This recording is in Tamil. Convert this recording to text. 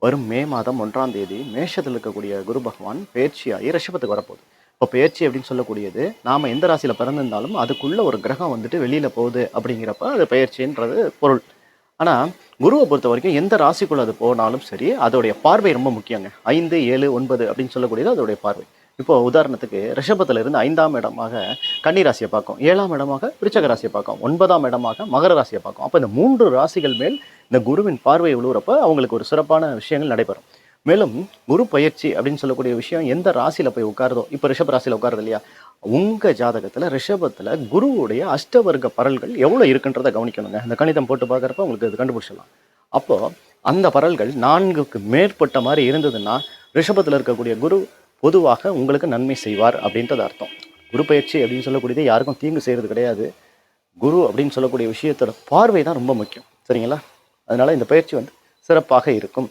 வரும் மே மாதம் 1ஆம் தேதி மேஷத்தில் இருக்கக்கூடிய குரு பகவான் பெயர்ச்சியாகி ரிஷபத்துக்கு வரப்போகுது. இப்போ பெயர்ச்சி அப்படின்னு சொல்லக்கூடியது நாம எந்த ராசியில பிறந்திருந்தாலும் அதுக்குள்ள ஒரு கிரகம் வந்துட்டு வெளியில போகுது அப்படிங்கிறப்ப அது பெயர்ச்சின்றது பொருள். ஆனா குருவை பொறுத்த வரைக்கும் எந்த ராசிக்குள்ள அது போனாலும் சரி அதோடைய பார்வை ரொம்ப முக்கியங்க. 5, 7, 9 அப்படின்னு சொல்லக்கூடியது அதோடைய பார்வை. இப்போ உதாரணத்துக்கு ரிஷபத்துல இருந்து 5ஆம் இடமாக கன்னி ராசியை பார்க்கும், 7ஆம் இடமாக விருச்சக ராசியை பார்க்கும், 9ஆம் இடமாக மகர ராசியை பார்க்கும். அப்போ இந்த 3 ராசிகள் மேல் இந்த குருவின் பார்வை விழுவுறப்ப அவங்களுக்கு ஒரு சிறப்பான விஷயங்கள் நடைபெறும். மேலும் குரு பயிற்சி அப்படின்னு சொல்லக்கூடிய விஷயம் எந்த ராசியில போய் உட்காருதோ, இப்போ ரிஷப ராசியில உட்காருது இல்லையா, உங்க ஜாதகத்துல ரிஷபத்துல குருவுடைய அஷ்டவர்க்க பரல்கள் எவ்வளவு இருக்குன்றதை கவனிக்கணுங்க. இந்த கணிதம் போட்டு பார்க்கறப்ப உங்களுக்கு இது கண்டுபிடிச்சிடலாம். அப்போ அந்த பரல்கள் 4க்கு மேற்பட்ட மாதிரி இருந்ததுன்னா ரிஷபத்துல இருக்கக்கூடிய குரு பொதுவாக உங்களுக்கு நன்மை செய்வார் அப்படின்றது அர்த்தம். குரு பயிற்சி அப்படின்னு சொல்லக்கூடியது யாருக்கும் தீங்கு செய்யறது கிடையாது. குரு அப்படின்னு சொல்லக்கூடிய விஷயத்தோட பார்வை தான் ரொம்ப முக்கியம். சரிங்களா? அதனால இந்த பயிற்சி சிறப்பாக இருக்கும்.